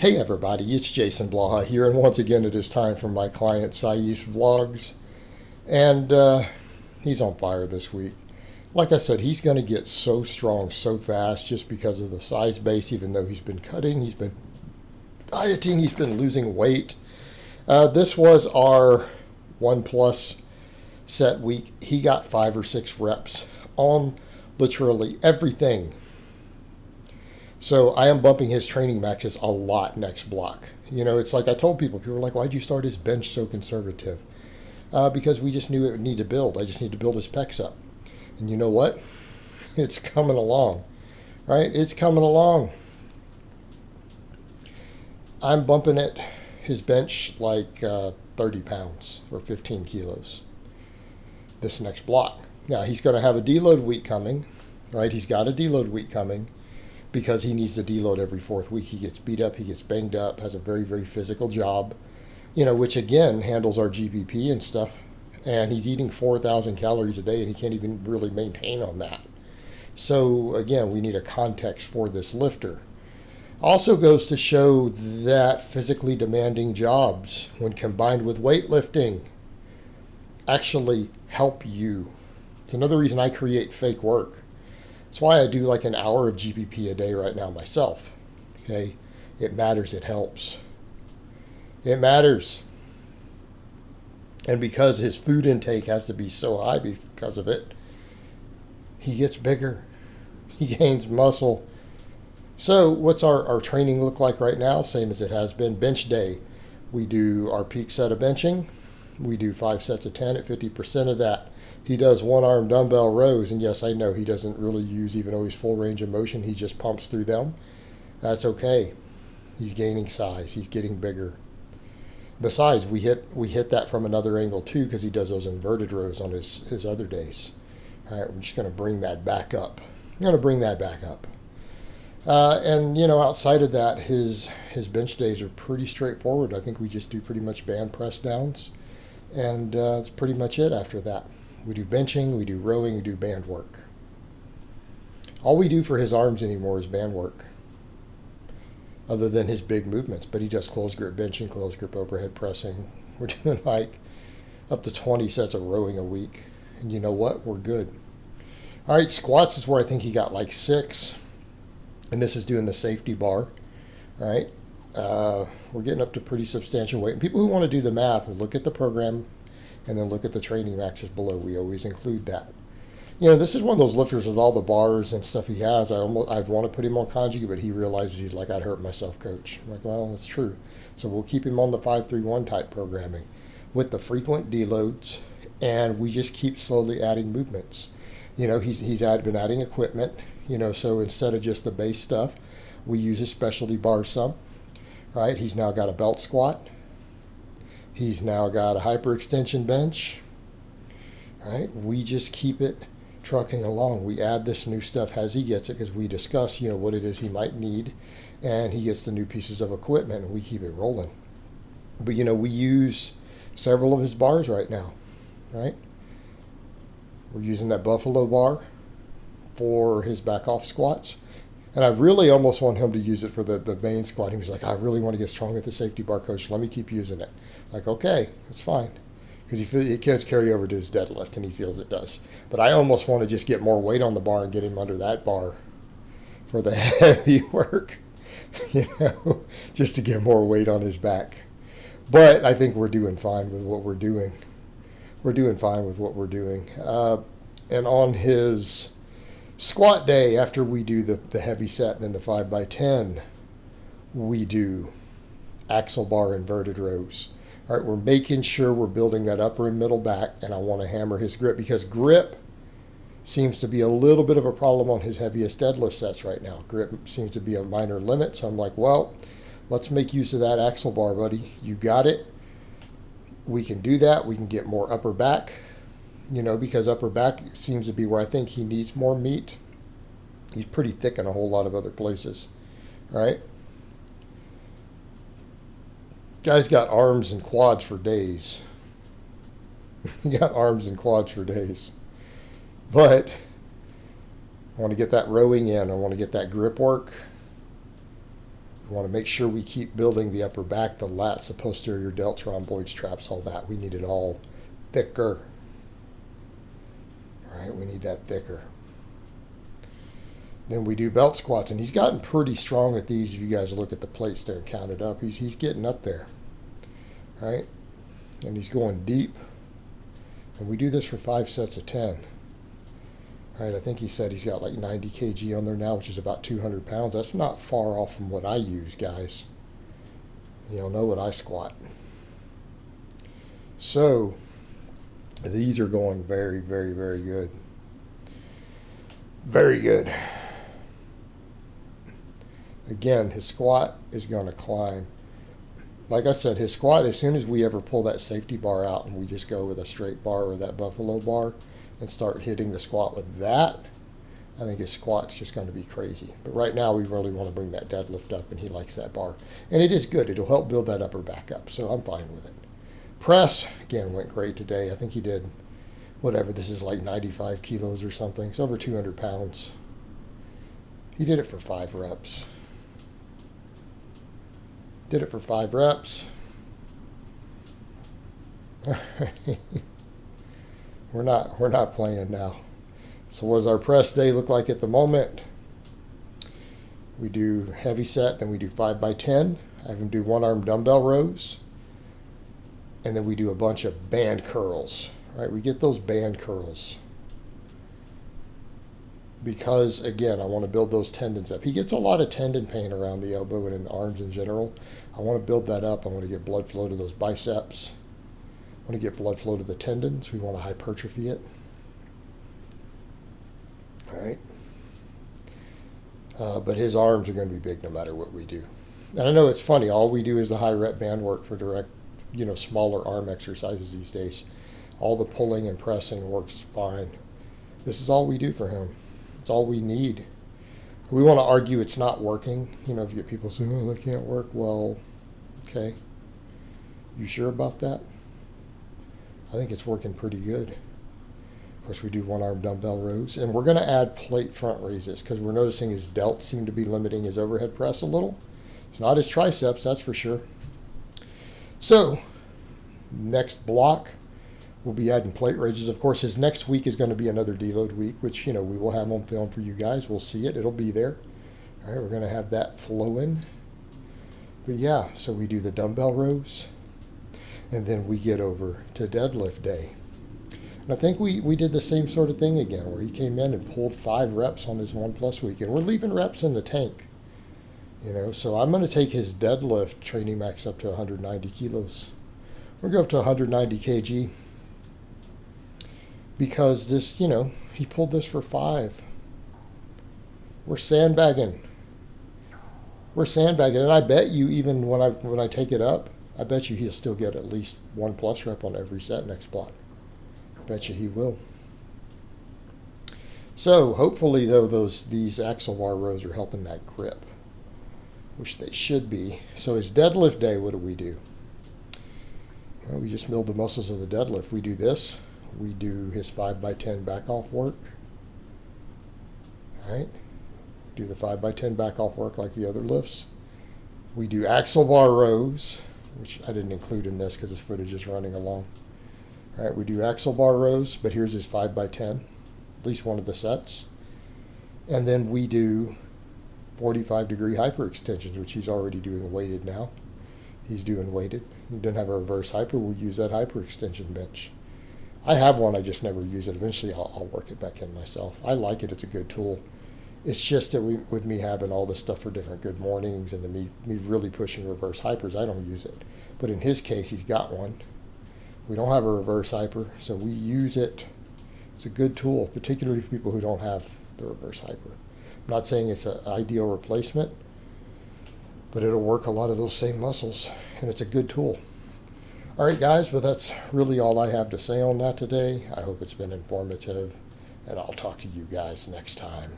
Hey everybody, it's Jason Blaha here, and once again it is time for my client Saif vlogs, and he's on fire this week. Like I said, he's going to get so strong so fast just because of the size base, even though he's been cutting, he's been dieting, he's been losing weight. This was our 1+ set week. He got 5 or 6 reps on literally everything. So I am bumping his training matches a lot next block. You know, it's like I told people were like, why'd you start his bench so conservative? Because we just knew it would need to build. I just need to build his pecs up. And you know what? It's coming along, right? It's coming along. I'm bumping it, his bench, like 30 pounds or 15 kilos this next block. Now, he's going to have a deload week coming, right? He's got a deload week coming, because he needs to deload every 4th week. He gets beat up, he gets banged up, has a very, very physical job, you know, which again handles our GBP and stuff. And he's eating 4,000 calories a day, and he can't even really maintain on that. So again, we need a context for this lifter. Also goes to show that physically demanding jobs, when combined with weightlifting, actually help you. It's another reason I create fake work. That's why I do like an hour of GBP a day right now myself. Okay, it matters, it helps. It matters. And because his food intake has to be so high because of it, he gets bigger. He gains muscle. So what's our training look like right now? Same as it has been. Bench day. We do our peak set of benching. We do 5 sets of 10 at 50% of that. He does 1-arm dumbbell rows, and yes, I know he doesn't really use, even though he's full range of motion, he just pumps through them. That's okay. He's gaining size. He's getting bigger. Besides, we hit that from another angle too, because he does those inverted rows on his other days. All right, we're just going to bring that back up. And you know, outside of that, his bench days are pretty straightforward. I think we just do pretty much band press downs, and that's pretty much it after that. We do benching, we do rowing, we do band work. All we do for his arms anymore is band work, other than his big movements. But he does close grip benching, close grip overhead pressing. We're doing like up to 20 sets of rowing a week. And you know what? We're good. All right, squats is where I think he got like 6. And this is doing the safety bar. All right. We're getting up to pretty substantial weight. And people who want to do the math will look at the program and then look at the training maxes below. We always include that. You know, this is one of those lifters with all the bars and stuff he has. I'd want to put him on conjugate, but he realizes he's like, I'd hurt myself, coach. I'm like, well, that's true. So we'll keep him on the 5-3-1 type programming with the frequent deloads, and we just keep slowly adding movements. You know, he's been adding equipment, you know, so instead of just the base stuff, we use his specialty bars some, right? He's now got a belt squat. He's now got a hyperextension bench, right? We just keep it trucking along. We add this new stuff as he gets it, because we discuss, you know, what it is he might need, and he gets the new pieces of equipment, and we keep it rolling. But, you know, we use several of his bars right now, right? We're using that Buffalo bar for his back off squats. And I really almost want him to use it for the main squat. He was like, I really want to get strong at the safety bar, coach. Let me keep using it. Like, okay, that's fine. Because it can carry over to his deadlift, and he feels it does. But I almost want to just get more weight on the bar and get him under that bar for the heavy work, you know, just to get more weight on his back. But I think we're doing fine with what we're doing. And on his squat day, after we do the heavy set and then the 5x10, we do axle bar inverted rows. All right, we're making sure we're building that upper and middle back, and I want to hammer his grip, because grip seems to be a little bit of a problem on his heaviest deadlift sets right now. Grip seems to be a minor limit, so I'm like, well, let's make use of that axle bar, buddy. You got it. We can do that. We can get more upper back, you know, because upper back seems to be where I think he needs more meat. He's pretty thick in a whole lot of other places, right? Guy's got arms and quads for days. He got arms and quads for days. But I want to get that rowing in. I want to get that grip work. We want to make sure we keep building the upper back, the lats, the posterior delts, rhomboids, traps, all that. We need it all thicker. All right, we need that thicker. Then we do belt squats, and he's gotten pretty strong at these. If you guys look at the plates there and count it up, he's getting up there. All right, and he's going deep. And we do this for 5 sets of 10. All right, I think he said he's got like 90 kg on there now, which is about 200 pounds. That's not far off from what I use, guys. You'll know what I squat. So these are going very, very, very good. Very good. Again, his squat is going to climb. Like I said, his squat, as soon as we ever pull that safety bar out and we just go with a straight bar or that buffalo bar and start hitting the squat with that, I think his squat's just going to be crazy. But right now, we really want to bring that deadlift up, and he likes that bar. And it is good. It'll help build that upper back up, so I'm fine with it. Press, again, went great today. I think he did, whatever, this is like 95 kilos or something. It's over 200 pounds. He did it for 5 reps. Did it for 5 reps. We're not playing now. So what does our press day look like at the moment? We do heavy set, then we do 5 by 10. I have him do 1-arm dumbbell rows. And then we do a bunch of band curls. Right? We get those band curls. Because, again, I want to build those tendons up. He gets a lot of tendon pain around the elbow and in the arms in general. I want to build that up. I want to get blood flow to those biceps. I want to get blood flow to the tendons. We want to hypertrophy it. All right. But his arms are going to be big no matter what we do. And I know it's funny. All we do is the high rep band work for direct, smaller arm exercises these days. All the pulling and pressing works fine. This is all we do for him. It's all we need. We want to argue it's not working. If you get people saying, oh, that can't work. Well, okay. You sure about that? I think it's working pretty good. Of course, we do 1-arm dumbbell rows. And we're going to add plate front raises because we're noticing his delts seem to be limiting his overhead press a little. It's not his triceps, that's for sure. So, next block, we'll be adding plate raises. Of course, his next week is going to be another deload week, which, we will have on film for you guys. We'll see it. It'll be there. All right, we're going to have that flow in. But yeah, so we do the dumbbell rows, and then we get over to deadlift day. And I think we did the same sort of thing again, where he came in and pulled 5 reps on his 1+ week. And we're leaving reps in the tank. So I'm going to take his deadlift training max up to 190 kilos. We're going to go up to 190 kg. Because this, he pulled this for 5. We're sandbagging. And I bet you, even when I take it up, I bet you he'll still get at least 1+ rep on every set next block. I bet you he will. So hopefully, though, these axle bar rows are helping that grip, which they should be. So his deadlift day, what do? Well, we just build the muscles of the deadlift. We do this. We do his 5 by 10 back off work. All right. Do the 5 by 10 back off work like the other lifts. We do axle bar rows, which I didn't include in this because this footage is running along. All right. We do axle bar rows, but here's his 5 by 10, at least one of the sets. And then we do 45-degree hyperextensions, which he's already doing weighted now. He's doing weighted. He doesn't have a reverse hyper. We'll use that hyperextension bench. I have one, I just never use it. Eventually, I'll work it back in myself. I like it. It's a good tool. It's just that with me having all this stuff for different good mornings and me really pushing reverse hypers, I don't use it. But in his case, he's got one. We don't have a reverse hyper, so we use it. It's a good tool, particularly for people who don't have the reverse hyper. I'm not saying it's an ideal replacement, but it'll work a lot of those same muscles, and it's a good tool. All right, guys, but that's really all I have to say on that today. I hope it's been informative, and I'll talk to you guys next time.